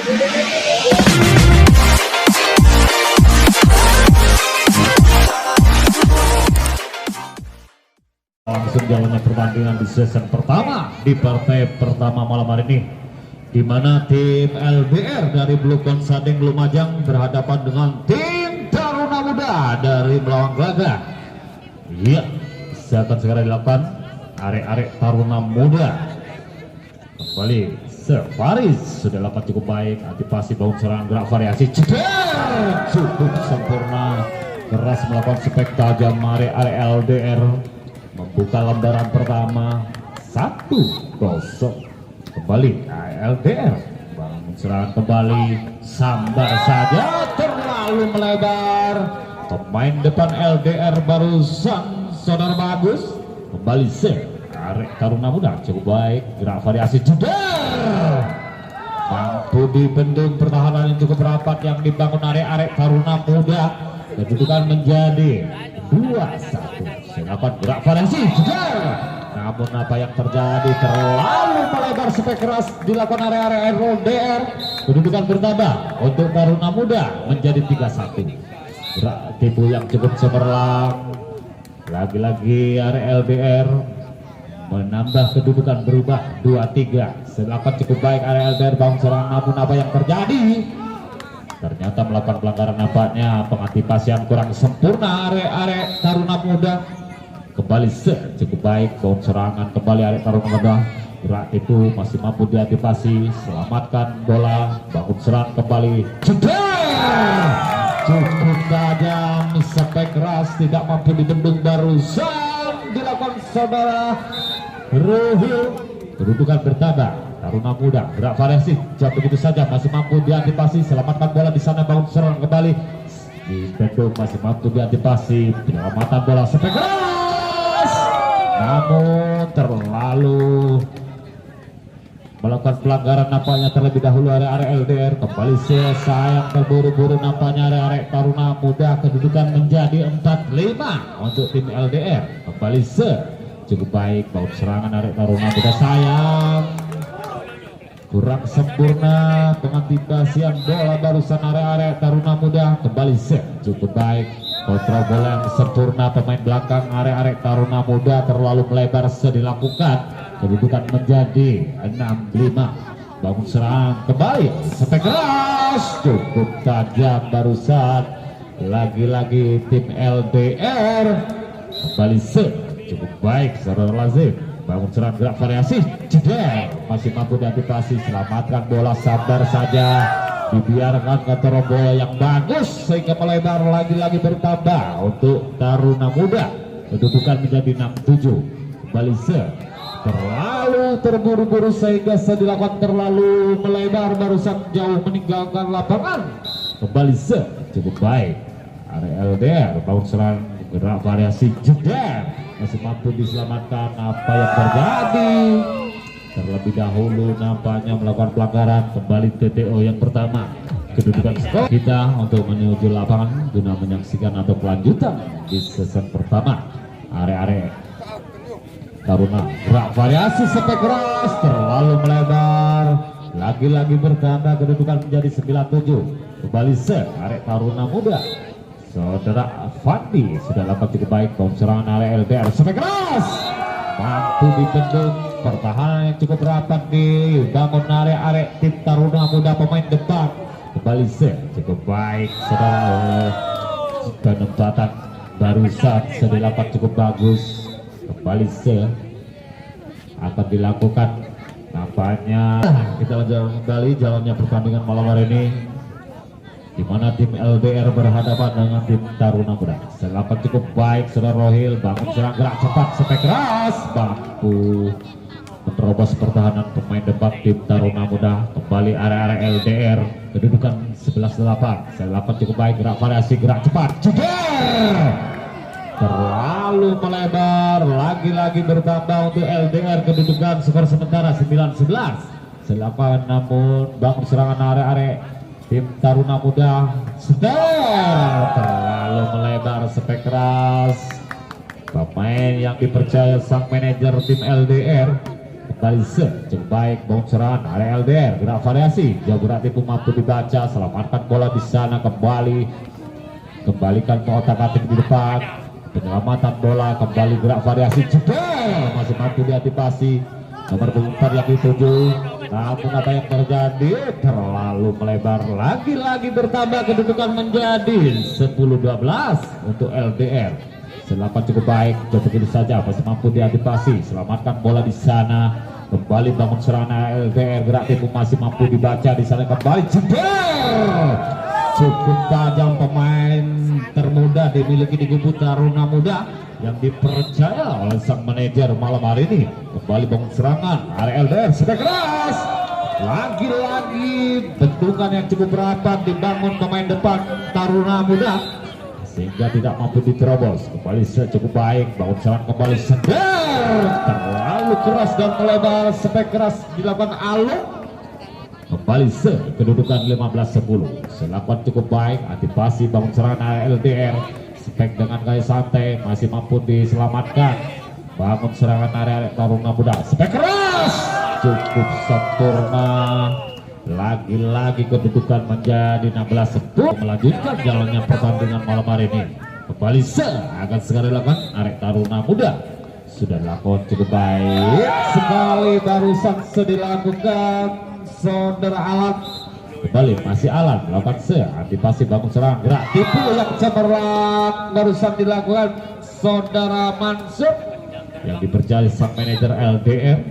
Langsung jalannya pertandingan di season pertama di partai pertama malam hari ini, di mana tim LDR dari Blue Konsading Lumajang berhadapan dengan tim Taruna Muda dari Melawang Gelagah. Iya, akan segera dilakukan. Arek-arek Taruna Muda kembali. Faris sudah lakukan cukup baik, antisipasi bangun serangan gerak variasi cukup sempurna, keras melakukan spek tajam. Arek-arek LDR membuka lembaran pertama 1-0. Kembali LDR bangun serangan kembali, sambar saja terlalu melebar. Pemain depan LDR barusan saudara bagus. Kembali arek Taruna Muda cukup baik, gerak variasi jeder, mampu dibendung pertahanan yang cukup rapat yang dibangun arek-arek Taruna Muda. Kedudukan menjadi 2-1. Silakan gerak variasi jeder, namun apa yang terjadi, terlalu melebar spek keras dilakukan arek-arek LDR. Kedudukan bertambah untuk Taruna Muda menjadi 3-1. Gerak tipu yang cukup cemerlang. Lagi-lagi area LDR menambah, kedudukan berubah 2-3. Silakan cukup baik area LDR bangun serangan, namun apa yang terjadi? Ternyata melakukan pelanggaran, nampaknya pengantisipasian kurang sempurna area Taruna Muda. Kembali cukup baik bangun serangan kembali area Taruna Muda. Gerak itu masih mampu diantisipasi, selamatkan bola, bangun serangan kembali. Cukup tajam, sampai keras, tidak mampu dibendung barusan dilakukan saudara Ruhil. Kedudukan bertambah, Taruna Muda gerak variasi jauh begitu saja, masih mampu diantisipasi, selamatkan bola di sana, bangun serangan kembali. Dibendung, masih mampu diantisipasi, penyelamatan bola sampai keras, namun terlalu melakukan pelanggaran, nampaknya terlebih dahulu area LDR. Kembali sayang terburu-buru, nampaknya area Taruna Muda. Kedudukan menjadi 4-5 untuk tim LDR. Kembali cukup baik bangun serangan area Taruna Muda, sayang kurang sempurna pengantisipasian bola barusan area Taruna Muda. Kembali cukup baik, kontrol bola yang sempurna pemain belakang area Taruna Muda, terlalu melebar dilakukan. Kedudukan menjadi 6-5. Bangun serangan kembali, spek keras, cukup tajam barusan. Lagi-lagi tim LDR kembali cukup baik, saudara Lazim. Bangun serangan gerak variasi jeder, masih mampu diantisipasi, selamatkan bola, sabar saja, dibiarkan ke bola yang bagus sehingga melebar. Lagi-lagi bertambah untuk Taruna Muda. Kedudukan menjadi 6-7. Kembali terlalu terburu-buru sehingga dilakukan terlalu melebar, barusan jauh meninggalkan lapangan. Kembali cukup baik area LDR bangun serangan gerak variasi jeder, masih mampu diselamatkan. Apa yang terjadi? Terlebih dahulu nampaknya melakukan pelanggaran. Kembali TTO yang pertama. Kedudukan skor kita untuk menuju lapangan guna menyaksikan atau kelanjutan di season pertama. Area-area Taruna gerak variasi spek keras, terlalu melebar. Lagi-lagi bertambah, kedudukan menjadi 9-7. Kembali area Taruna Muda. Saudara Fandi sudah lakukan cukup baik bangun serangan area LDR, spek keras, mampu dibendung. Pertahanan yang cukup rapat dibangun area tim Taruna Muda pemain depan. Kembali cukup baik, saudara. Penempatan barusan sudah lakukan cukup bagus. Kembali akan dilakukan, nampaknya kita lanjutkan kembali jalannya pertandingan malam hari ini, di mana tim LDR berhadapan dengan tim Taruna Muda. Selamat cukup baik, saudara Rohil. Bangun serang gerak cepat, spek keras, mampu menerobos pertahanan pemain depan tim Taruna Muda. Kembali area-area LDR, kedudukan 11-8. Selamat cukup baik, gerak variasi, gerak cepat, jeder, terlalu melebar. Lagi-lagi bertambah untuk LDR, kedudukan skor sementara 9-11. Silakan, namun bangun serangan area-area tim Taruna Muda terlalu melebar, spek keras. Pemain yang dipercaya sang manajer tim LDR kembali cukup baik bounce serangan area LDR, gerak variasi jauh gerak tipu mampu dibaca, selamatkan bola di sana, kembalikan ke otak-atik di depan, penyelamatan bola, kembali gerak variasi, jebol masih mampu diantisipasi nomor 4 yang dituju. Namun apa yang terjadi, terlalu melebar, lagi-lagi bertambah kedudukan menjadi 10-12 untuk LDR. Selamat cukup baik, coba begitu saja masih mampu diantisipasi, selamatkan bola di sana, kembali bangun serangan LDR, gerak tipu masih mampu dibaca di sana, kembali jebol. Cukup tajam pemain termuda dimiliki di kubu Taruna Muda yang dipercaya oleh sang manajer malam hari ini. Kembali bangun serangan area LDR, sudah keras, lagi-lagi bentukan yang cukup rapat dibangun pemain depan Taruna Muda sehingga tidak mampu diterobos. Kembali cukup baik, bangun serangan kembali sedang terlalu keras dan melebar, spek keras dilakukan Alok. Kembali kedudukan 15-10. Selakuan cukup baik, antisipasi bangun serangan LDR, spek dengan gaya santai masih mampu diselamatkan. Bangun serangan area Taruna Muda, spek keras cukup sempurna. Lagi-lagi kedudukan menjadi 16-10, melanjutkan jalannya pertandingan malam hari ini. Kembali akan segera dilakukan arek Taruna Muda, sudah dilakukan cukup baik sekali, barusan dilakukan saudara Alan. Kembali masih Alan melakukan antisipasi bangun serangan, gerak tipu yang cemerlang, barusan dilakukan saudara Mansur yang dipercaya sang manajer LDR.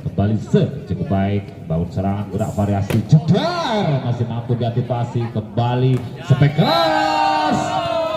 Kembali cukup baik, bangun serangan, gerak variasi, jedar masih mampu diantisipasi, kembali spek keras,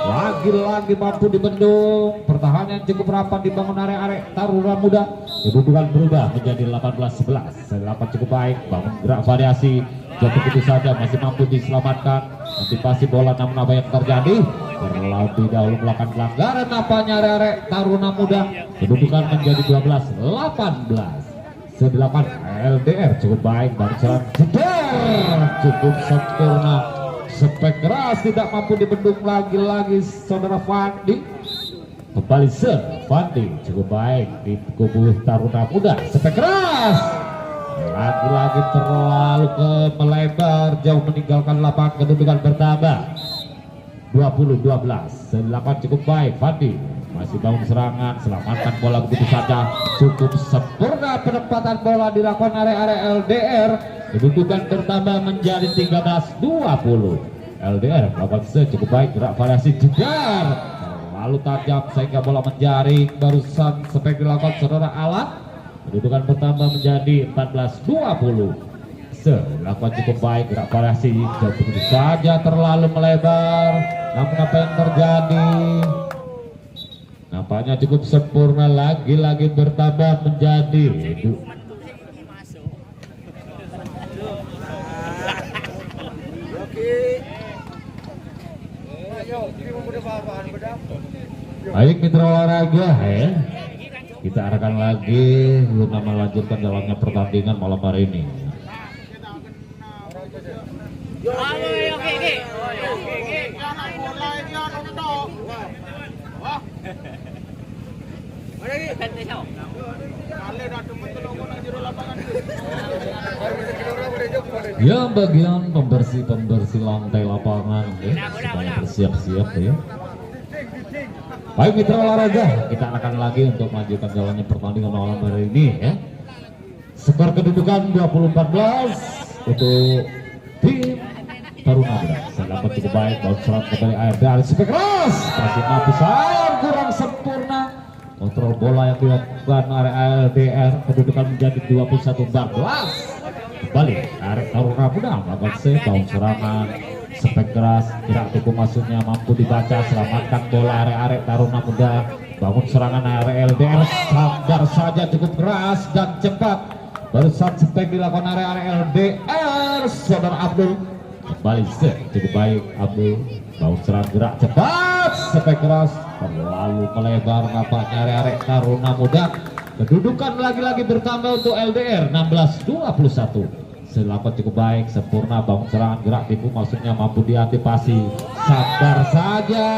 lagi-lagi mampu dibendung, pertahanan cukup rapat dibangun area-area Taruna Muda. Kedudukan berubah menjadi 18-11. Selamat cukup baik, bangun gerak variasi, jatuh begitu saja masih mampu diselamatkan, antisipasi bola, namun apa yang terjadi, terlalu dahulu melakukan pelanggaran apanya area-area Taruna Muda. Kedudukan menjadi 12-18. Sedelapan LDR cukup baik, barusan jedar cukup sempurna, spek keras tidak mampu dibendung, lagi-lagi saudara Fandi. Kembali Fandi cukup baik di kubu Taruna Muda, spek keras lagi-lagi terlalu melebar, jauh meninggalkan lapangan, kedudukan bertambah 20-12. Sedelapan cukup baik, Fandi masih bangun serangan, selamatkan bola begitu saja, cukup sempurna penempatan bola dilakukan area-area LDR. Kedudukan bertambah menjadi 13-20. LDR melakukan cukup baik, gerak variasi jedar terlalu tajam sehingga bola menjaring, barusan spek dilakukan saudara Alat. Kedudukan bertambah menjadi 14-20. Lakukan cukup baik, gerak variasi jauh begitu saja terlalu melebar, namun apa yang terjadi, nampaknya cukup sempurna, lagi-lagi bertambah menjadi baik mitra olahraga ya. Kita arahkan lagi guna melanjutkan jalannya pertandingan malam hari ini. Ya, bagian pembersih lantai lapangan ya, supaya bersiap-siap ya. Baik mitra olahraga, kita akan lagi untuk melanjutkan jalannya pertandingan malam hari ini ya. Skor kedudukan 20-14 untuk tim Taruna Muda. Selamat cukup baik, bounce serang kembali air dari spek keras, masih mampu sayang kurang sempurna. Kontrol bola yang dilakukan area LDR, kedudukan menjadi 21-14. Kembali arek Taruna Muda melakukan bounce serangan, spek keras, gerak tipu masuknya mampu dibaca, selamatkan bola area Taruna Muda. Bangun serangan area LDR, sabar saja cukup keras dan cepat. Barusan spek dilakukan area LDR, saudara Abdul. Kembali cukup baik Abdul, bangun serangan gerak cepat, spek keras terlalu melebar, nampaknya area Taruna Muda. Kedudukan lagi-lagi bertambah untuk LDR 16-21. Selamat cukup baik, sempurna, bangun serangan gerak tipu maksudnya mampu diantisipasi, sabar saja.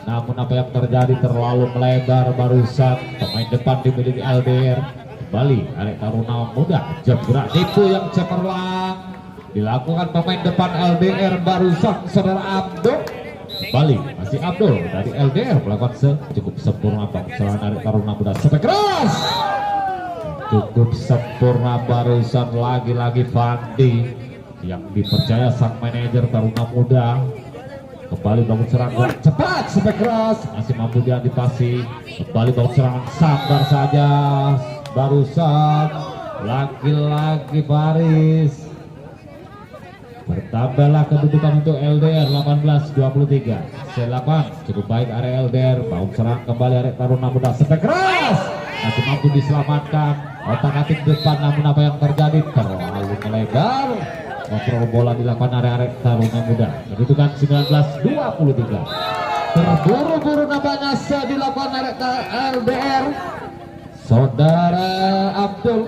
Namun apa yang terjadi, terlalu melebar, barusan pemain depan dimiliki LDR. kembali Arek Taruna Muda. Jab gerak tipu yang cemerlang dilakukan pemain depan LDR barusan saudara Abdul. Kembali masih Abdul dari LDR melakukan cukup sempurna serangan Arek Taruna Muda. Sampai keras cukup sempurna barusan lagi-lagi Fandi yang dipercaya sang manajer Taruna Muda. Kembali bangun serangan cepat sampai keras masih mampu diantisipasi. Kembali bangun serangan sabar saja barusan lagi-lagi Faris. Bertambahlah kedudukan untuk LDR 18-23. Silakan cukup baik area LDR. Bangun serang kembali Arek Taruna Muda sampai keras masih mampu diselamatkan. Otak-atik depan namun apa yang terjadi terlalu melebar. Kontrol bola dilakukan Arek Taruna Muda. Kedudukan 19-23. Terburu-buru nampaknya dilakukan Arek LDR. Saudara Abdul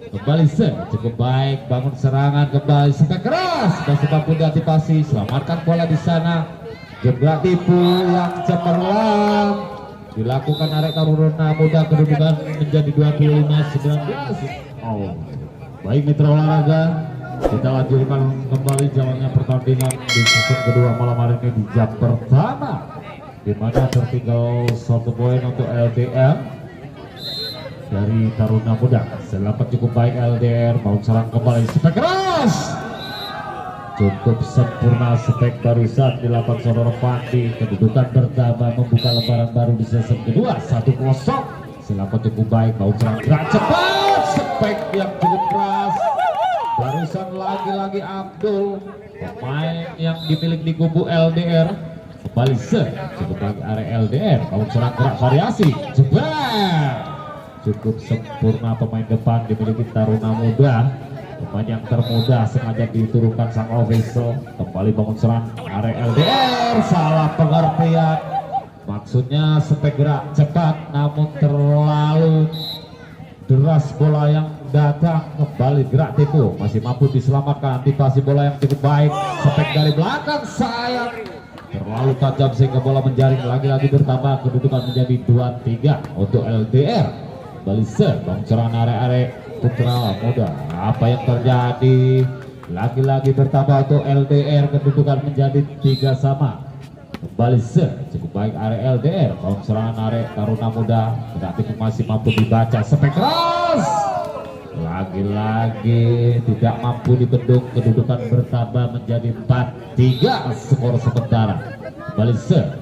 kembali cukup baik bangun serangan kembali sampai keras masih mampu diantisipasi. Selamatkan bola di sana. Jebak tipu yang cemerlang dilakukan Arek Taruna Muda. Kedudukan menjadi 25-19. Baik mitra olahraga, kita lanjutkan kembali jalannya pertandingan di sesi kedua malam hari ini di jam pertama, di mana tertinggal 1 poin untuk LDR dari Taruna Muda. Selamat cukup baik LDR mau serang kembali sampai keras cukup sempurna spek barusan dilakukan saudara Fandi. Kedudukan bertambah membuka lembaran baru di sesi kedua 1-0. Selamat cukup baik mau serang gerak cepat spek yang cukup keras barusan lagi-lagi Abdul pemain yang dimiliki di kubu LDR. Kembali cukup baik area LDR mau serang gerak variasi jebak cukup sempurna pemain depan dimiliki Taruna Muda. Pemain yang termuda sengaja diturunkan sang official. Kembali bangun serang area LDR. Salah pengertian, maksudnya spek gerak cepat namun terlalu deras bola yang datang. Kembali gerak tipu masih mampu diselamatkan. Antisipasi bola yang cukup baik. Spek dari belakang sayang terlalu tajam sehingga bola menjaring. Lagi-lagi bertambah kedudukan menjadi 2-3 untuk LDR. Kembali bang serangan area Putra Muda. Apa yang terjadi? Lagi-lagi bertambah untuk LDR. Kedudukan menjadi 3 sama. Kembali cukup baik area LDR. Bang serangan area Taruna Muda. Tapi masih mampu dibaca sampai keras. Lagi-lagi tidak mampu dibendung. Kedudukan bertambah menjadi 4-3 skor sementara. Kembali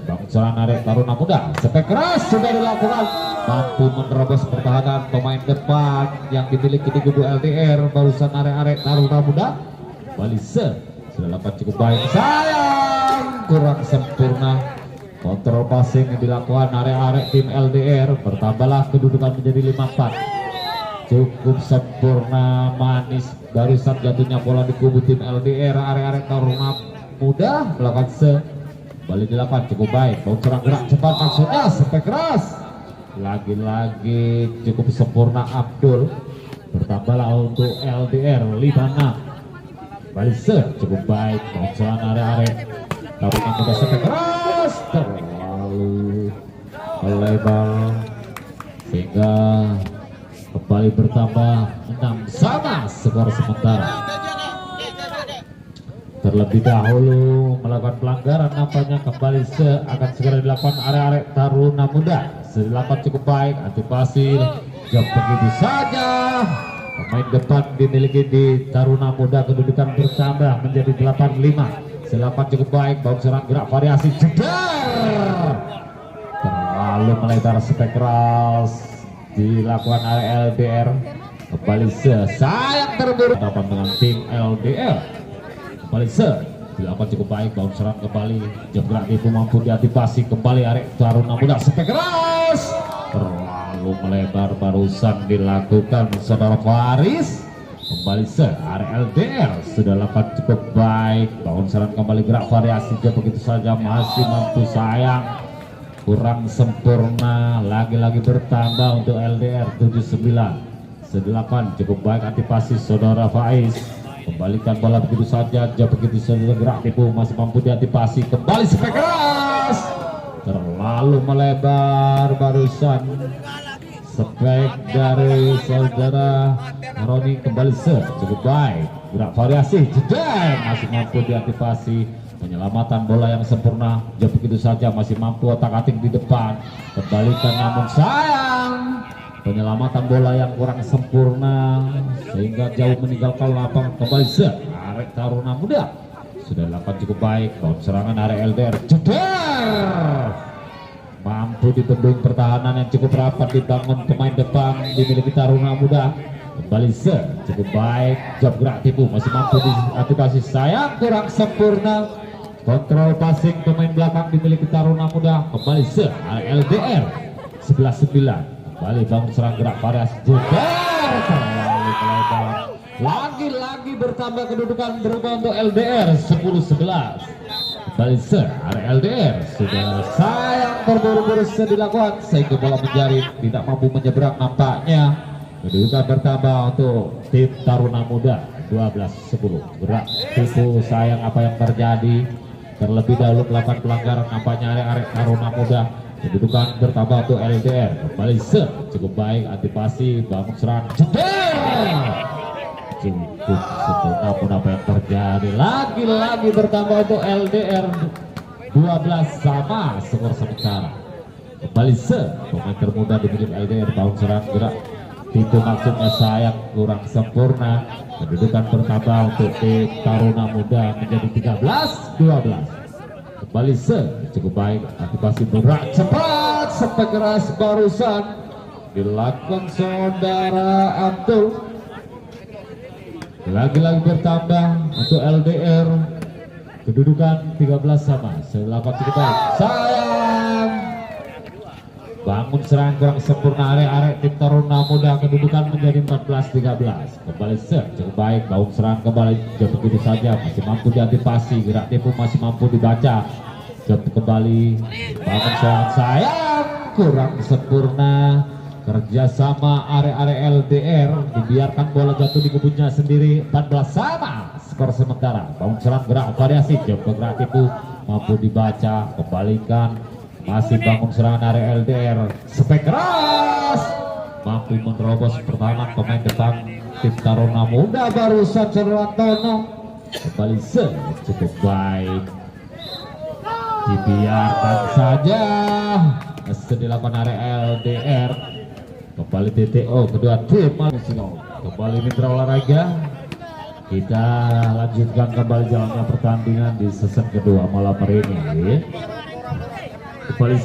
bang serangan area Taruna Muda sampai keras sudah dilakukan. Mampu menerobos pertahanan pemain depan yang dimiliki di kubu LDR barusan area Taruna Muda. Kembali sudah dapat cukup baik sayang kurang sempurna kontrol passing yang dilakukan area tim LDR. Bertambahlah kedudukan menjadi 5-4. Cukup sempurna manis barusan jatuhnya bola di kubu tim LDR. Area Taruna Muda melakukan kembali dilakukan cukup baik. Mau serang gerak cepat maksudnya sampai keras. Lagi-lagi cukup sempurna Abdul. Bertambahlah untuk LDR 5-6. Kembali cukup baik. Mau serang area Taruna Muda sampai keras. Terlalu melebar sehingga kembali bertambah 6 sama skor sementara. Terlebih dahulu melakukan pelanggaran nampaknya kembali akan segera dilakukan area Taruna Muda. Dilakukan cukup baik antisipasi jam begitu saja. Pemain depan dimiliki di Taruna Muda. Kedudukan bertambah menjadi 8-5. Silakan cukup baik bau serang gerak variasi jedar terlalu melebar spek keras dilakukan area LDR. Kembali sayang terburu hadapan dengan tim LDR. Kembali dilakukan cukup baik bau serang kembali jam gerak itu mampu diantisipasi. Kembali area Taruna Muda spek keras terlalu melebar barusan dilakukan saudara Faris. Kembali area LDR sudah lakukan cukup baik bangun serang kembali gerak variasi jam begitu saja masih mampu sayang kurang sempurna. Lagi-lagi bertambah untuk LDR 79. Sedelapan cukup baik antisipasi saudara Faiz. Kembalikan bola begitu saja, jauh begitu saja gerak tipu masih mampu diantisipasi. Kembali spek keras terlalu melebar barusan Spek dari saudara Roni kembali cukup baik, gerak variasi jedeng masih mampu diantisipasi, penyelamatan bola yang sempurna. Jauh begitu saja masih mampu otak-atik di depan, kembalikan namun sayang penyelamatan bola yang kurang sempurna sehingga jauh meninggalkan lapangan. Kembali Arek Taruna Muda sudah dilakukan cukup baik, bawang serangan Arek LDR jedeng mampu dibendung, pertahanan yang cukup rapat dibangun pemain depan dimiliki Taruna Muda. Kembali cukup baik, job gerak tipu masih mampu diantisipasi, sayang kurang sempurna kontrol passing pemain belakang dimiliki Taruna Muda. Kembali LDR 11-9, kembali bangun serang gerak variasi jedar terlalu melebar, lagi-lagi bertambah kedudukan berubah untuk LDR 10-11. Kembali LDR sudah sayang berburu-buru dilakukan sehingga bola menjaring tidak mampu menyeberang nampaknya. Kedudukan bertambah untuk tim Taruna Muda 12-10. Gerak tipu sayang apa yang terjadi, terlebih dahulu melakukan pelanggaran nampaknya arek Taruna Muda. Kedudukan bertambah untuk LDR. Kembali cukup baik, antisipasi bangun serangan cukup sempurna pun apa yang terjadi, lagi-lagi bertambah untuk LDR 12 sama skor sementara. Kembali pemain termuda dimiliki LDR, bangun serangan gerak itu maksudnya sayang kurang sempurna. Kedudukan bertambah untuk tim Taruna Muda menjadi 13-12. Kembali cukup baik, antisipasi berat cepat sampai keras barusan dilakukan saudara Abdul. Lagi-lagi bertambah untuk LDR, kedudukan 13 sama. Selamat cukup baik, sayang bangun serangan kurang sempurna arek-arek tim Taruna Muda. Kedudukan menjadi 14-13. Kembali cukup baik, bangun serangan kembali jauh begitu saja masih mampu diantisipasi, gerak tipu masih mampu dibaca. Jauh kembali bangun serangan sayang kurang sempurna. Kerjasama area-area LDR dibiarkan bola jatuh di kebunnya sendiri. 14 sama skor sementara. Bangun serang gerak variasi jauh gerak tipu mampu dibaca, kembalikan masih bangun serangan area LDR. Spek keras mampu menerobos pertahanan pemain depan tim Taruna Muda barusan Cerwantono. Kembali cukup baik, dibiarkan saja masih dilakukan area LDR. Kembali TTO kedua tim kembali mitra olahraga. Kita lanjutkan kembali jalannya pertandingan di season kedua malam hari ini. Kembali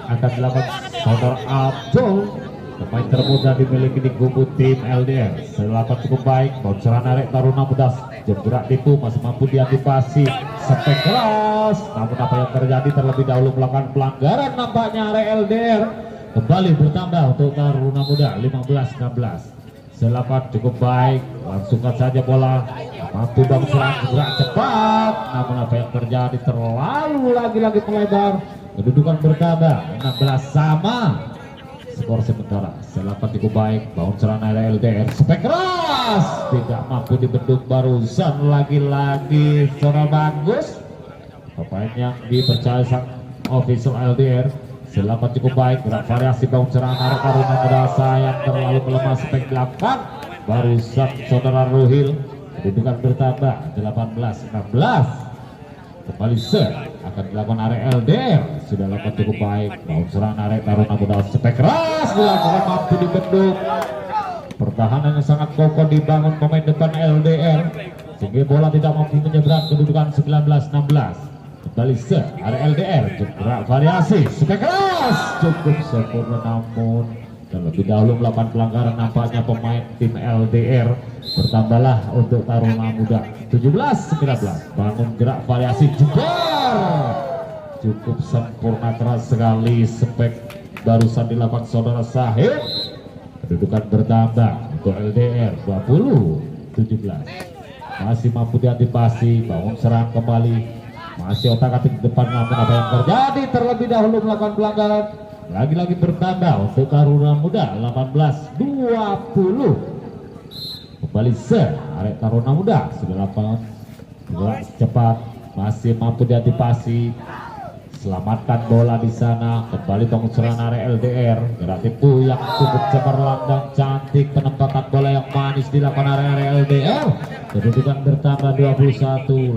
akan dilakukan saudara Abdul, pemain termuda dimiliki di kubu tim LDR. Selamat cukup baik, bocoran arek Taruna Muda gerak tipu masih mampu diantisipasi, spek keras namun apa yang terjadi terlebih dahulu melakukan pelanggaran nampaknya arek LDR. Kembali bertambah untuk Taruna Muda 15-16. Selamat cukup baik, langsungkan saja bola mampu bang serang gerak cepat namun apa yang terjadi terlalu lagi-lagi melebar. Kedudukan bertambah 16 sama skor sementara. Selamat cukup baik, bangun serangan LDR, spek keras tidak mampu dibendung barusan. Lagi-lagi zona bagus pemain yang dipercaya sang official LDR. Selamat cukup baik, gerak variasi bangun serangan arah Taruna Muda sayang terlalu melemah, spek belakang barusan saudara Ruhil. Kedudukan bertambah 18-16. Kembali akan dilakukan area LDR. Sudah lakukan cukup baik, bangun serangan area Taruna Muda, spek keras dilakukan mampu dibendung. Pertahanan yang sangat kokoh dibangun pemain depan LDR sehingga bola tidak mampu menyeberang. Kedudukan 19-16. Kembali area LDR, gerak variasi spek keras cukup sempurna namun terlebih dahulu melakukan pelanggaran nampaknya pemain tim LDR. Bertambahlah untuk Taruna Muda 17-19. Bangun gerak variasi jebar cukup sempurna, keras sekali spek barusan dilakukan saudara Sahib. Kedudukan bertambah untuk LDR 20-17. Masih mampu diantisipasi, bangun serang kembali masih otak-atik di depan namun apa yang terjadi terlebih dahulu melakukan pelanggaran. Lagi-lagi bertambah untuk Taruna Muda 18-20. Kembali arek Taruna Muda sudah lapangan gerak cepat masih mampu diantisipasi Selamatkan bola di sana, kembali penggusuran area LDR. Gerak tipu yang cukup cemerlang dan cantik, penempatan bola yang manis dilakukan area LDR. Kedudukan bertambah 21-18.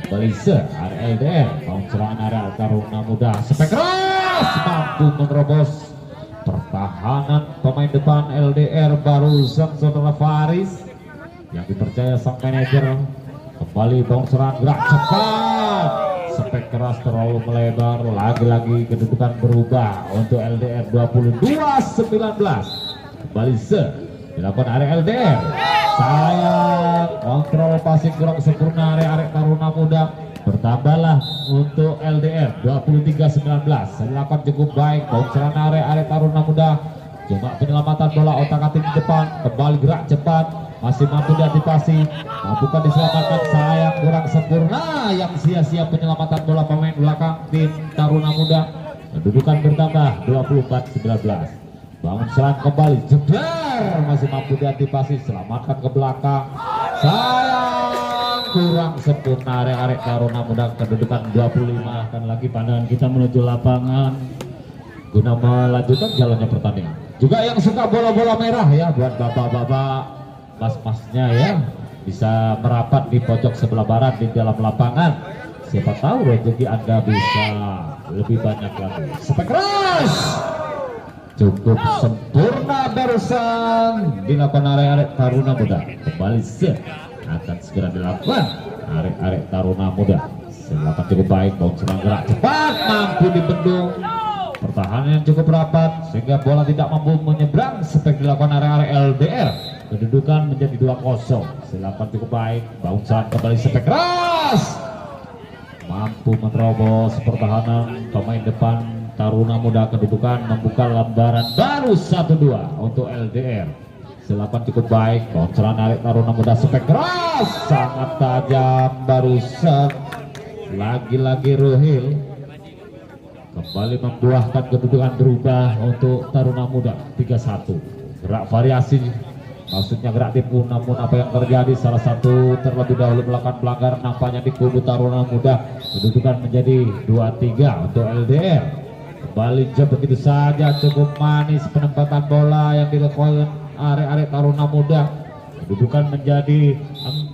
Kembali area LDR, penggusuran area Taruna Muda. Spek keras mampu menerobos pertahanan pemain depan LDR barusan saudara Faris yang dipercaya sang manajer. Kembali penggusuran gerak cepat. Spek keras terlalu melebar, lagi-lagi kedudukan berubah untuk LDR 22-19. Kembali dilakukan area LDR. Sayang kontrol passing kurang sempurna area Taruna Muda. Bertambahlah untuk LDR 23-19. Dilakukan cukup baik bocoran area Taruna Muda. Cuma penyelamatan bola otak-atik di depan. Kembali gerak cepat, masih mampu diantisipasi, mampukah diselamatkan, sayang kurang sempurna, yang sia-sia penyelamatan bola pemain belakang tim Taruna Muda. Kedudukan bertambah 24-19. Bangun serang kembali, jeder, masih mampu diantisipasi, selamatkan ke belakang, sayang kurang sempurna area Taruna Muda. Kedudukan 25. Dan lagi pandangan kita menuju lapangan guna melanjutkan jalannya pertandingan. Juga yang suka bola-bola merah ya, buat bapak-bapak mas-masnya ya, bisa merapat di pojok sebelah barat di dalam lapangan. Siapa tahu rezeki Anda bisa lebih banyak lagi. Spek keras cukup sempurna barusan dilakukan area Taruna Muda. Kembali akan segera dilakukan area Taruna Muda. Silakan cukup baik, bau serang gerak cepat, mampu dibendung. Pertahanan yang cukup rapat sehingga bola tidak mampu menyeberang. Spek dilakukan area LDR. Kedudukan menjadi 2-0. Silakan cukup baik, bouncean kembali spek keras, mampu menerobos pertahanan pemain depan Taruna Muda. Kedudukan membuka lembaran baru 1-2 untuk LDR. Silakan cukup baik, bouncean area Taruna Muda, spek keras sangat tajam barusan. Lagi-lagi Ruhil kembali membuahkan kedudukan berubah untuk Taruna Muda 3-1. Gerak variasi, maksudnya gerak tipu, namun apa yang terjadi, salah satu terlebih dahulu melakukan pelanggaran nampaknya di kubu Taruna Muda. Kedudukan menjadi 2-3 untuk LDR. Kembali begitu saja, cukup manis penempatan bola yang dilakukan area Taruna Muda. Kedudukan menjadi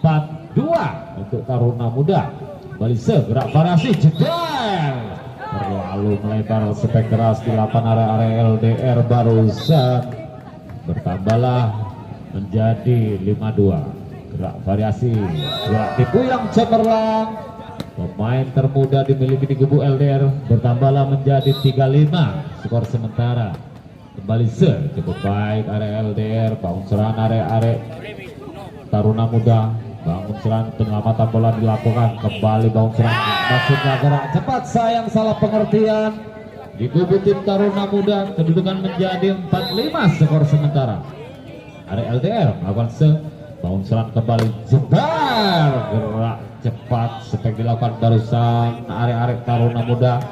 4-2 untuk Taruna Muda. Kembali gerak variasi, jedel terlalu melebar, spek keras di lapangan area LDR barusan. Bertambahlah menjadi 5-2. Gerak variasi, gerak tipu yang cemerlang, pemain termuda dimiliki di kubu LDR. Bertambahlah menjadi 3-5 skor sementara. Kembali cukup baik area LDR, bangun serangan area Taruna Muda. Bangun serangan, penyelamatan bola dilakukan, kembali bangun serangan, maksudnya gerak cepat, sayang salah pengertian di kubu tim Taruna Muda. Kedudukan menjadi 4-5 skor sementara. Area LDR melakukan bangun serangan kembali, jebar gerak cepat spek dilakukan barusan area Taruna Muda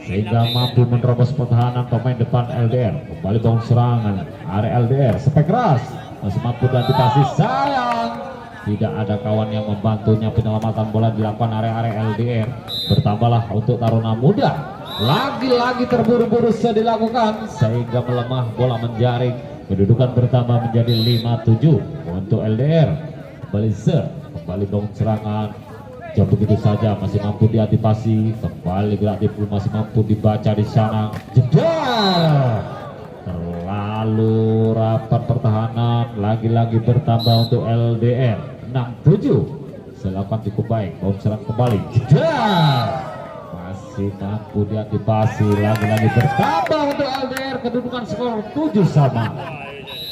sehingga mampu menerobos pertahanan pemain depan LDR. Kembali bangun serangan area LDR, spek keras masih mampu diantisipasi, sayang tidak ada kawan yang membantunya. Penyelamatan bola dilakukan area LDR. Bertambahlah untuk Taruna Muda, lagi-lagi terburu-buru dilakukan sehingga melemah, bola menjaring. Kedudukan bertambah menjadi 5-7 untuk LDR. Kembali bangun serangan, jauh begitu saja masih mampu diantisipasi. Kembali gerak tipu masih mampu dibaca di sana, jedar terlalu rapat pertahanan, lagi-lagi bertambah untuk LDR 6-7. Silakan cukup baik, bom serang kembali, jedar masih mampu diantisipasi, lagi-lagi bertambah untuk LDR. Kedudukan skor 7-sama.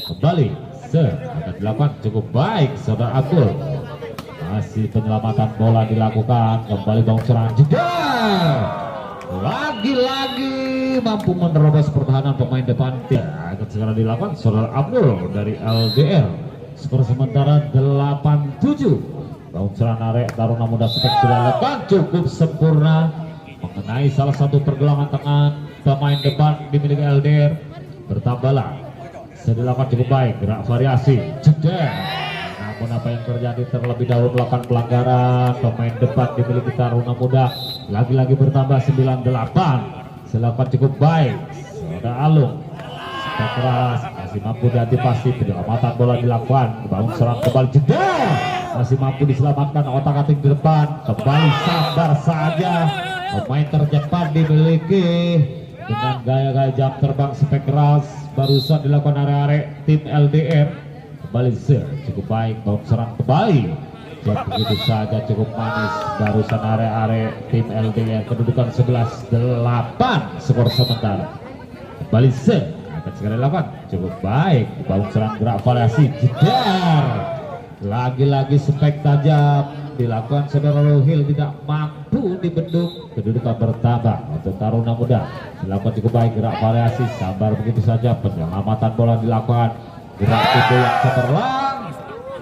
Kembali akan dilakukan cukup baik saudara Abdul, masih penyelamatan bola dilakukan, kembali bom serang, jedar lagi-lagi mampu menerobos pertahanan pemain depan. Akan segera dilakukan saudara Abdul dari LDR. Skor sementara 8-7. Bangun serangan area Taruna Muda, spek sudah dilakukan cukup sempurna mengenai salah satu pergelangan tangan pemain depan dimiliki LDR. Bertambahlah dilakukan cukup baik, gerak variasi, jeder namun apa yang terjadi terlebih dahulu melakukan pelanggaran. Pemain depan dimiliki Taruna Muda lagi-lagi bertambah 98. Selakukan cukup baik Saudara Alung. Keras masih mampu diantisipasi, penyelamatan bola dilakukan, bangun serang kembali jeder, masih mampu diselamatkan, otak-atik di depan, kembali sabar saja. Pemain tercepat dimiliki dengan gaya-gaya jam terbang spek keras, barusan dilakukan arek-arek tim LDR. Kembali cukup baik, bangun serang kembali, dan begitu saja cukup manis, barusan arek-arek tim LDR. Kedudukan 11-8 skor sementara. Kembali akan segera dilakukan, cukup baik, bangun serang gerak variasi jeder, lagi-lagi spek tajam dilakukan. Saudara Rohil tidak mampu dibendung, kedudukan bertambah untuk Taruna Muda. Dilakukan cukup baik, gerak variasi sabar begitu saja, penyelamatan bola dilakukan, gerak itu yang cemerlang,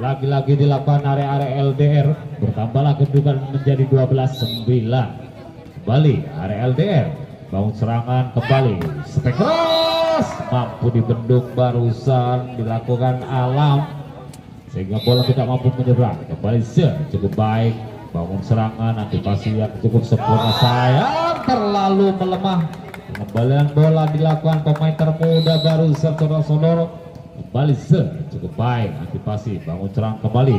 lagi-lagi dilakukan area-area LDR, bertambahlah kedudukan menjadi 12-9. Kembali area LDR, bangun serangan kembali, spek keras mampu dibendung, barusan dilakukan Alam sehingga bola tidak mampu menyeberang. Kembali cukup baik, bangun serangan, antisipasi yang cukup sempurna, sayang terlalu melemah. Pengembalian bola dilakukan pemain termuda barusan saudara-saudara. Kembali cukup baik, antisipasi, bangun serang kembali,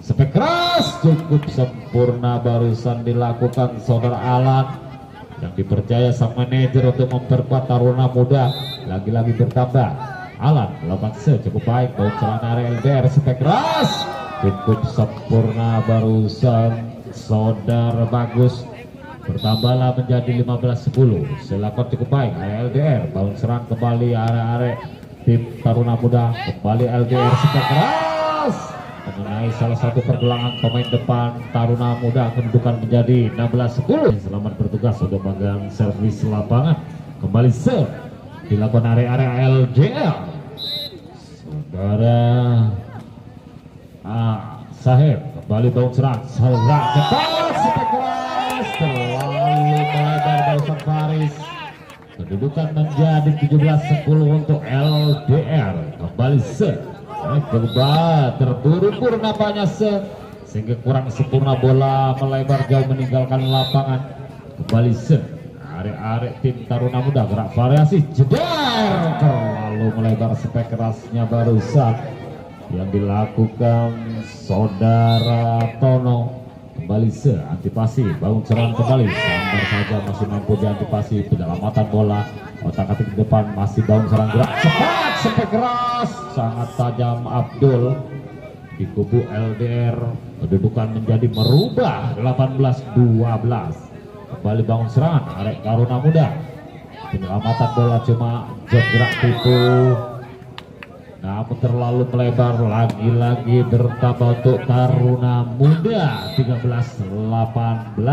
spek keras cukup sempurna, barusan dilakukan saudara Alan yang dipercaya sang manajer untuk memperkuat Taruna Muda. Lagi-lagi bertambah Alan melakukan cukup baik, bau celana LDR, spek keras cukup sempurna, barusan saudara bagus, bertambahlah menjadi 15-10. Selakukan cukup baik LDR, bau serang kembali area-area tim Taruna Muda. Kembali LDR, spek keras mengenai salah satu pergelangan pemain depan Taruna Muda. Kedudukan menjadi 16-10. Selamat bertugas untuk bagian servis lapangan. Kembali dilakukan area-area LDR, saudara Sahib. Kembali bangun serang, serang cepat, spek keras terlalu melebar, barusan Faris. Kedudukan menjadi 17-10 untuk LDR. Kembali terburu-buru nampaknya sehingga kurang sempurna, bola melebar jauh meninggalkan lapangan. Kembali arek-arek tim Taruna Muda, gerak variasi jeder, terlalu melebar, spek kerasnya barusan yang dilakukan saudara Tono. Kembali antisipasi, bangun serang kembali, sabar saja, masih mampu diantisipasi, penyelamatan bola, otak-atik di depan, masih bangun serang gerak cepat, spek keras sangat tajam Abdul di kubu LDR. Kedudukan menjadi merubah 18-12. Kembali bangun serangan arek Taruna Muda, penyelamatan bola cuma gerak tipu, namun terlalu melebar, lagi-lagi bertambah untuk Taruna Muda 13-18.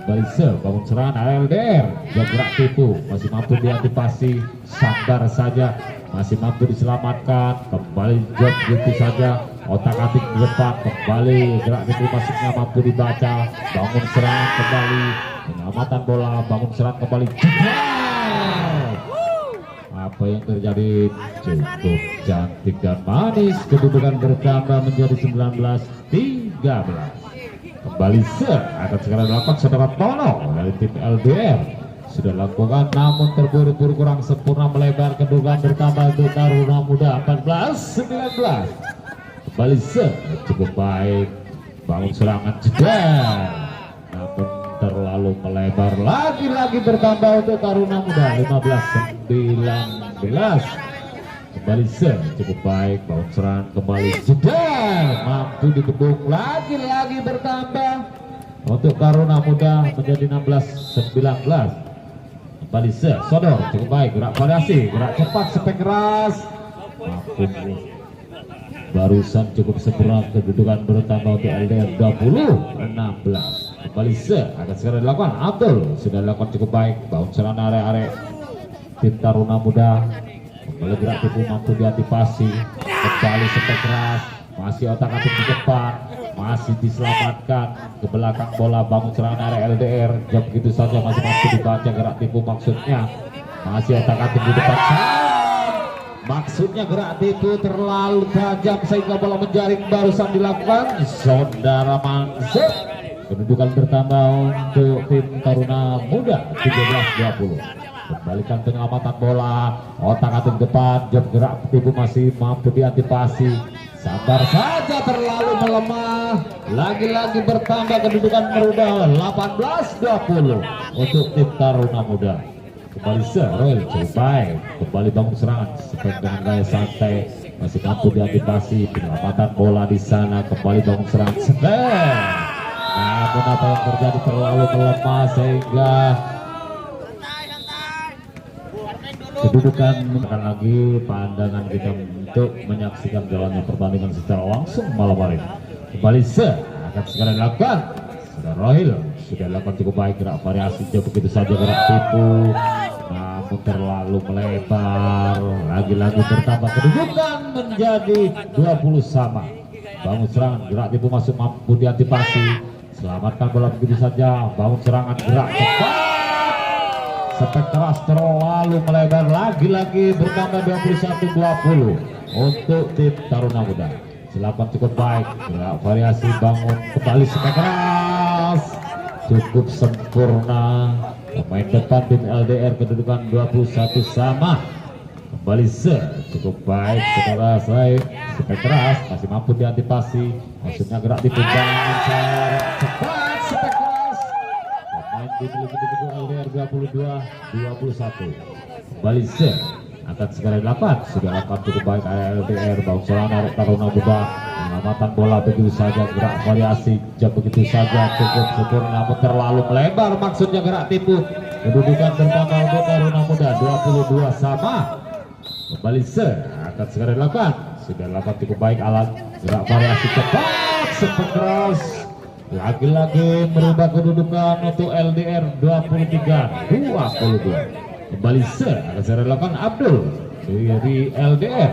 Kembali bangun serangan LDR, gerak tipu, masih mampu diantisipasi, sabar saja, masih mampu diselamatkan. Kembali job gitu saja, otak-atik di depan, kembali gerak tipu masuknya mampu dibaca, bangun serangan kembali, penyelamatan bola, bangun serang kembali jeder. Apa yang terjadi cukup cantik dan manis, kedudukan bertambah menjadi 19-13. Kembali akan segera dilakukan saudara Tono dari tim LDR. Sudah lakukan namun terburu-buru kurang sempurna, melebar, kedudukan bertambah untuk Taruna Muda 14-19. Kembali cukup baik, bangun serangan jeder, namun terlalu melebar, lagi-lagi bertambah untuk Taruna Muda 15-19. Kembali cukup baik, bangun serangan kembali jeder, mampu dibendung, lagi-lagi bertambah untuk Taruna Muda menjadi 16-19. Kembali Sodor cukup baik, gerak variasi, gerak cepat, spek keras mampu, barusan cukup sempurna, kedudukan bertambah untuk LDR 20-16. Kembali akan segera dilakukan Abdul, sudah dilakukan cukup baik, bangun serangan area-area tim Taruna Muda. Kembali gerak tipu mampu diantisipasi, kembali spek keras, masih otak-atik di depan, masih diselamatkan, ke belakang bola, bangun serangan area LDR, jam begitu saja, masih mampu dibaca gerak tipu maksudnya, masih otak-atik di depan, Maksudnya gerak tipu terlalu tajam sehingga bola menjaring barusan dilakukan Saudara Mansur. Kedudukan bertambah untuk tim Taruna Muda 17-20. Kembalikan penyelamatan bola, otak-atik depan, jam gerak tipu masih mampu diantisipasi. Sabar saja, terlalu melemah. Lagi-lagi bertambah kedudukan merubah 18-20 untuk tim Taruna Muda. Kembali Royal cukup baik, kembali bangun serangan seperti dengan gaya santai, masih mampu diantisipasi. Penyelamatan bola di sana, kembali bangun serangan sebentar. Namun apa yang terjadi terlalu melemah sehingga kedudukan akan lagi pandangan kita untuk menyaksikan jalannya pertandingan secara langsung malam hari. Kembali akan segera dilakukan. Sudah Rohil sudah dilakukan cukup baik, gerak variasi jauh begitu saja, gerak tipu namun terlalu melebar. Lagi-lagi bertambah kedudukan menjadi 20 sama. Bangun serangan, gerak tipu masuk mampu diantisipasi. Selamatkan bola begitu saja. Bangun serangan, gerak cepat. Sepek keras terlalu melebar. Lagi-lagi bertambah 21-20 untuk tim Taruna Muda. Silakan cukup baik, gerak variasi, bangun kembali sepek keras, cukup sempurna. Pemain depan tim LDR kedudukan 21 sama. Kembali cukup baik, setelah selesai sepek keras masih mampu diantisipasi. Maksudnya gerak di bangun cepat sepek keras. Pemain dimiliki di kedua LDR 22-21. Kembali akan segera dilakukan. Sudah lakukan cukup baik LDR. Bau serangan Taruna Muda. Penyelamatan bola begitu saja, gerak variasi jam begitu saja, cukup sempurna namun terlalu melebar. Maksudnya gerak tipu. Kedudukan bertambah untuk Taruna Muda 22 sama. Kembali akan segera dilakukan. Sudah lakukan cukup baik alat, gerak variasi cepat sepek keras. Lagi-lagi merubah kedudukan untuk LDR 23-22. Kembali akan segera dilakukan Abdul dari LDR.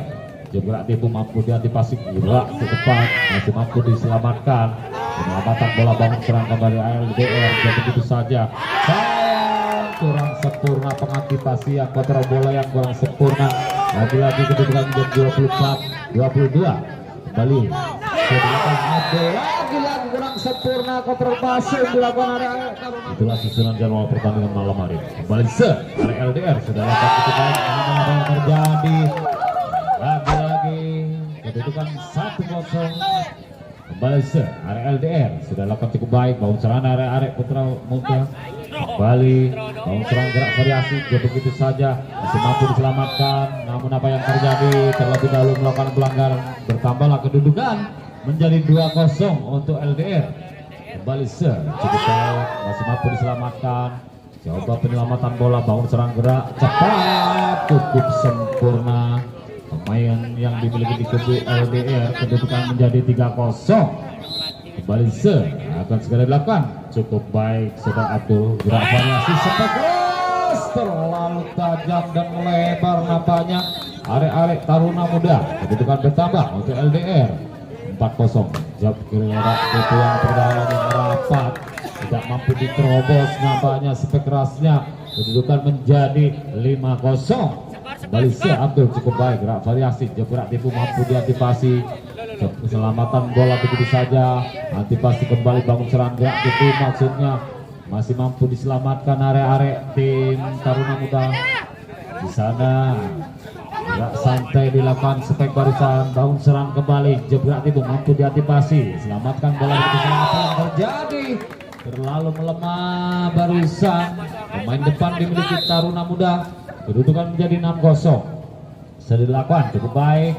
Gerak tipu mampu diantisipasi, gerak cepat masih mampu diselamatkan. Penyelamatan bola bangun serang kembali LDR. Jadi begitu saja. Sayang kurang sempurna pengantisipasi, kontrol bola yang kurang sempurna. Lagi-lagi kedudukan menjadi 24-22. Kembali dilakukan Abdul. Lagi-lagi kurang sempurna, kontrol pasir dilakukan area. Itulah susunan jadwal pertandingan malam hari. Kembali area LDR sudah lakukan cukup baik. Apa yang terjadi? Lagi-lagi kedudukan 1-0. Kembali area LDR sudah lakukan cukup baik. Bangun serangan area Putra Muda. Kembali bangun serangan gerak variasi begitu saja masih mampu diselamatkan. Namun apa yang terjadi? Terlebih dahulu melakukan pelanggaran. Bertambahlah kedudukan menjadi 2-0 untuk LDR. Kembali cukup baik, masih mampu diselamatkan. Coba penyelamatan bola, bangun serang gerak cepat, cukup sempurna. Pemain yang dimiliki di kubu LDR kedudukan menjadi 3-0. Kembali akan segera dilakukan. Cukup baik Saudara Abdul, gerak variasi sepek keras terlalu tajam dan melebar nampaknya. Arek-arek Taruna Muda kedudukan bertambah untuk LDR 4-0. Jab gerak itu yang terdalam yang rapat tidak mampu diterobos nampaknya sepek kerasnya. Kedudukan menjadi 5-0. Kembali Abdul cukup baik, gerak variasi, gerak tipu mampu diantisipasi. Keselamatan bola begitu saja, antisipasi kembali bangun serangan gerak tipu, maksudnya masih mampu diselamatkan area-area tim Taruna Muda. Di sana gerak santai dilakukan sepek barisan, bangun serang kembali, gerak tipu mampu diantisipasi, selamatkan bola begitu saja. Apa yang terjadi? Terlalu melemah barusan. Pemain depan dimiliki Taruna Muda. Kedudukan menjadi 6-0. Bisa dilakukan cukup baik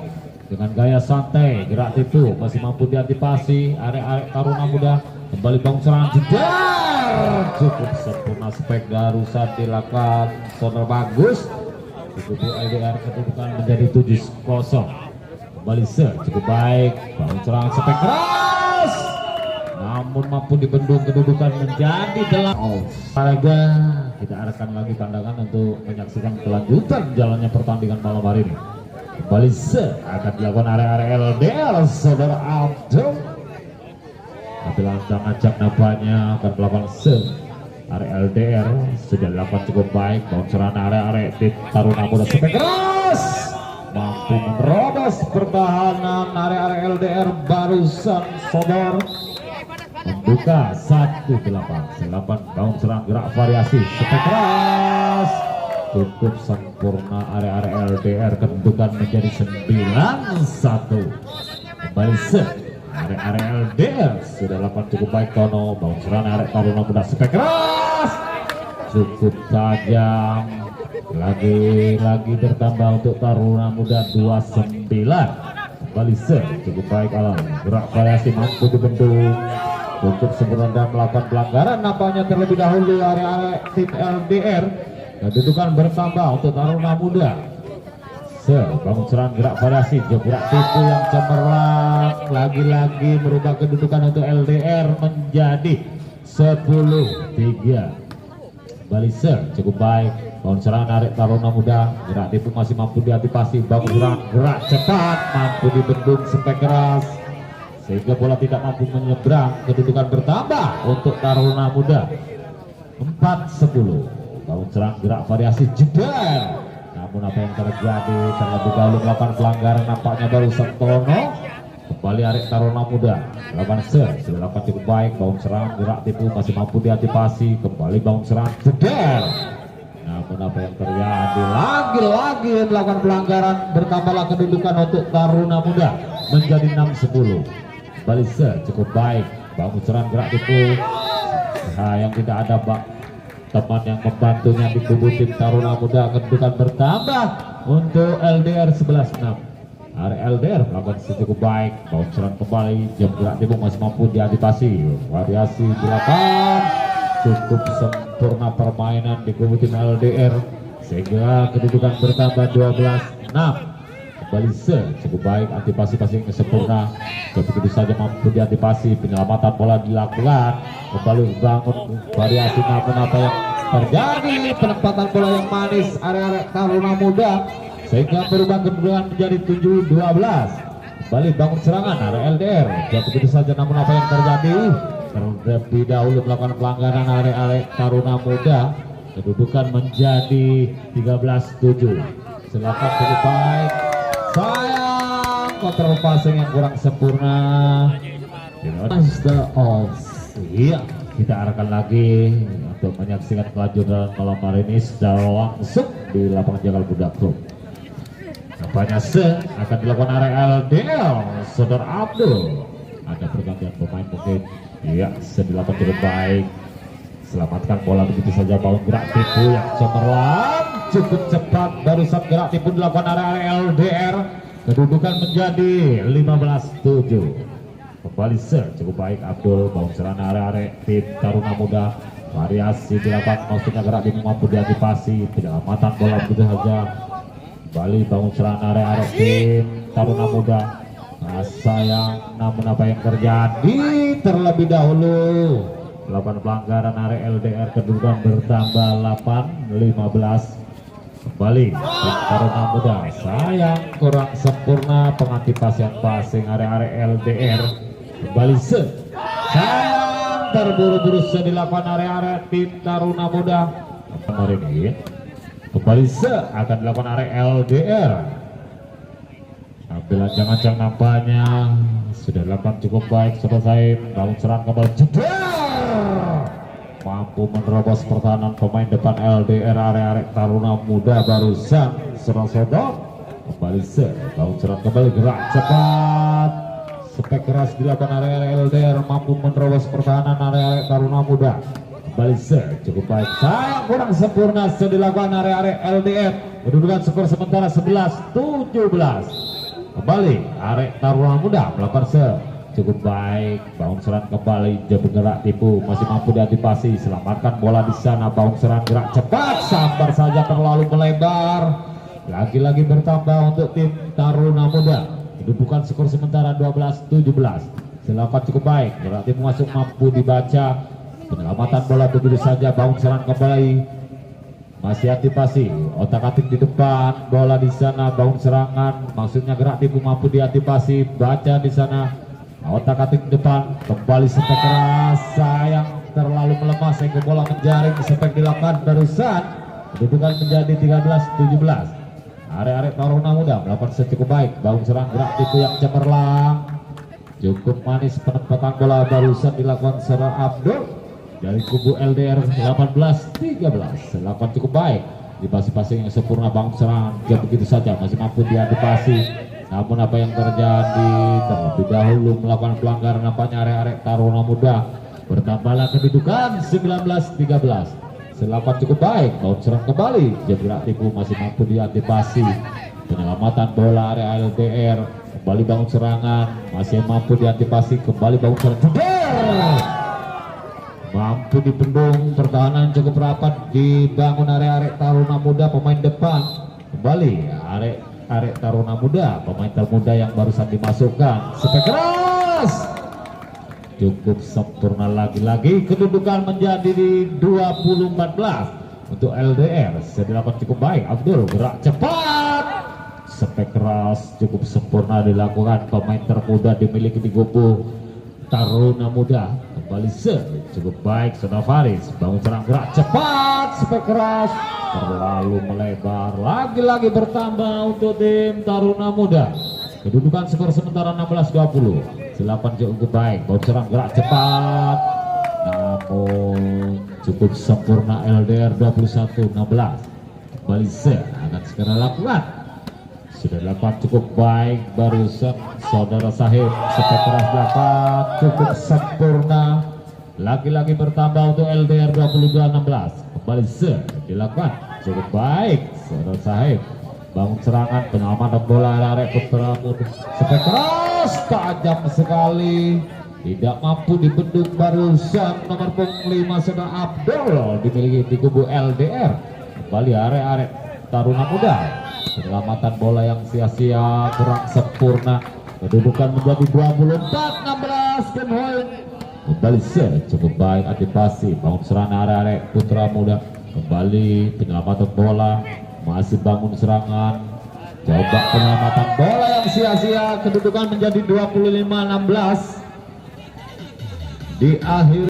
dengan gaya santai, gerak tipu masih mampu diantisipasi area Taruna Muda. Kembali bangun serangan jedar, cukup sempurna spek barusan dilakukan Saudara bagus. Kubu LDR kedudukan menjadi 7-0. Kembali cukup baik, bangun serangan spek keras namun mampu dibendung, kedudukan menjadi 8. Paraga kita arahkan lagi pandangan untuk menyaksikan kelanjutan jalannya pertandingan malam hari ini. Kembali akan dilakukan area LDR Saudara Abdul. Tapi langsung ajak nampaknya akan melakukan area LDR sudah dilakukan cukup baik. Bangun serangan area tim Taruna Muda sepek keras mampu menerobos pertahanan area LDR barusan Sodor membuka 1-8. Bangun serang gerak variasi sepak keras cukup sempurna area LDR, kedudukan menjadi 9-1. Kembali set area LDR sudah 8 cukup baik. Tono bangun serang area Taruna Muda sepak keras cukup tajam, lagi bertambah untuk Taruna Muda 29. Kembali set cukup baik. Alam gerak variasi mampu dibendung untuk sempurna dan melakukan pelanggaran nampaknya terlebih dahulu area tim LDR. Kedudukan bertambah untuk Taruna Muda. Bangun serang gerak variasi gerak tipu yang cemerlang, lagi-lagi merubah kedudukan untuk LDR menjadi 10-3. Kembali cukup baik. Bangun serang narik Taruna Muda, gerak tipu masih mampu diantisipasi. Bangun serang gerak cepat mampu dibendung sepak keras sehingga bola tidak mampu menyeberang. Kedudukan bertambah untuk Taruna Muda 4-10. Bangun serang gerak variasi jeder, namun apa yang terjadi terlebih dahulu melakukan pelanggaran nampaknya baru Tono. Kembali Arek Taruna Muda lakukan sudah lakukan cukup baik. Bangun serang gerak tipu masih mampu diantisipasi. Kembali bangun serang jeder, namun apa yang terjadi lagi melakukan pelanggaran. Bertambahlah kedudukan untuk Taruna Muda menjadi 6-10. Kembali cukup baik. Bangun serang gerak tipu yang tidak ada teman yang membantunya di kubu tim Taruna Muda. Kedudukan bertambah untuk LDR 11-6. Area LDR melakukan cukup baik. Bangun serang kembali, jam gerak tipu masih mampu diantisipasi. Variasi 8 cukup sempurna permainan di kubu tim LDR sehingga kedudukan bertambah 12-6. Kembali cukup baik, antisipasi passing sempurna, begitu saja mampu diantisipasi. Penyelamatan bola dilakukan. Kembali bangun variasi, namun apa yang terjadi penempatan bola yang manis area Taruna Muda sehingga berubah kedudukan menjadi 7-12. Kembali bangun serangan area LDR, begitu saja, namun apa yang terjadi terlebih dahulu melakukan pelanggaran area Taruna Muda. Kedudukan menjadi 13-7. Silakan cukup baik. Sayang kontrol passing yang kurang sempurna. Master of kita arahkan lagi untuk menyaksikan kelanjutan malam hari ini secara langsung di lapangan Jagal Budak Club. Nampaknya akan dilakukan area LDL Saudara Abdul. Ada pergantian pemain mungkin. Iya, dilakukan cukup baik. Selamatkan bola begitu saja. Bangun gerak tipu yang cemerlang cukup cepat. Barusan gerak tipu dilakukan area LDR. Kedudukan menjadi 15-7. Kembali cukup baik. Abdul bangun serang area tim Taruna Muda. Variasi dilakukan, maksudnya gerak tipu mampu diantisipasi. Penyelamatan bola begitu saja. Kembali bangun serang area tim Taruna Muda. Sayang, namun apa yang terjadi terlebih dahulu melakukan pelanggaran area LDR. Kedudukan bertambah 8-15. Kembali Taruna Muda, sayang kurang sempurna pengantisipasian passing area LDR. Kembali sayang terburu-buru dilakukan area tim Taruna Muda. Hari ini kembali akan dilakukan area LDR. Bila jangan nampaknya sudah dilakukan cukup baik. Selesai bangun serang kembali jeder, mampu menerobos pertahanan pemain depan LDR area Taruna Muda barusan serang Sodor. Kembali bangun serang kembali, gerak cepat sepak keras dilakukan area LDR, mampu menerobos pertahanan area Taruna Muda. Kembali cukup baik, sayang kurang sempurna dilakukan area LDR. Kedudukan skor sementara 11-17. Kembali arek Taruna Muda melakukan cukup baik. Bangun serang kembali, dia bergerak tipu masih mampu diantisipasi. Selamatkan bola di sana. Bangun serang gerak cepat, sambar saja terlalu melebar. Lagi-lagi bertambah untuk tim Taruna Muda. Kedudukan skor sementara 12-17. Silakan cukup baik, gerak tipu masuk mampu dibaca. Penyelamatan bola begitu saja. Bangun serang kembali, masih antisipasi, otak-atik di depan, bola di sana, bangun serangan, maksudnya gerak tipu mampu diantisipasi, baca di sana, otak-atik di depan, kembali sepak keras, sayang terlalu melemah sehingga bola menjaring, sepak dilakukan barusan. Kedudukan menjadi 13-17. arek-arek Taruna Muda melakukan cukup baik, bangun serang gerak tipu yang cemerlang, cukup manis penempatan bola barusan dilakukan seorang Abdul dari kubu LDR 18-13, melakukan cukup baik di passing yang sempurna, bangun serangan jauh begitu saja masih mampu diantisipasi. Namun apa yang terjadi, terlebih dahulu melakukan pelanggaran nampaknya arek-arek Taruna Muda. Bertambahlah kedudukan 19-13. Selamat cukup baik, bangun serang kembali, gerak tipu masih mampu diantisipasi. Penyelamatan bola area LDR, kembali bangun serangan, masih mampu diantisipasi, kembali bangun serangan. Mampu dibendung, pertahanan cukup rapat dibangun area-area Taruna Muda pemain depan. Kembali arek Taruna Muda, pemain termuda yang barusan dimasukkan. Spek keras, cukup sempurna lagi-lagi, kedudukan menjadi di 20-14 untuk LDR. Sedelapan cukup baik, Abdul gerak cepat, spek keras, cukup sempurna dilakukan pemain termuda dimiliki di kubu Taruna Muda. Kembali cukup baik, Saudara Faris bangun serang gerak cepat, spek keras, terlalu melebar, lagi-lagi bertambah untuk tim Taruna Muda. Kedudukan skor sementara 16-20. Selapan cukup baik, bangun serang gerak cepat, namun cukup sempurna LDR 21-16. Kembali akan segera lakukan. Sudah dapat cukup baik barusan Saudara Sahib, spek keras dapat cukup sempurna, lagi-lagi bertambah untuk LDR 22-16. Kembali dilakukan cukup baik Saudara Sahib, bangun serangan, penyelamatan bola arek Putra Muda, spek keras tajam sekali, tidak mampu dibendung barusan nomor punggung 5 Saudara Abdul dimiliki di kubu LDR. Kembali arek Taruna Muda, penyelamatan bola yang sia-sia kurang sempurna, kedudukan menjadi 24-16. Kembali cukup baik antisipasi, bangun serangan arek Putra Muda, kembali penyelamatan bola, masih bangun serangan, coba penyelamatan bola yang sia-sia, kedudukan menjadi 25-16 di akhir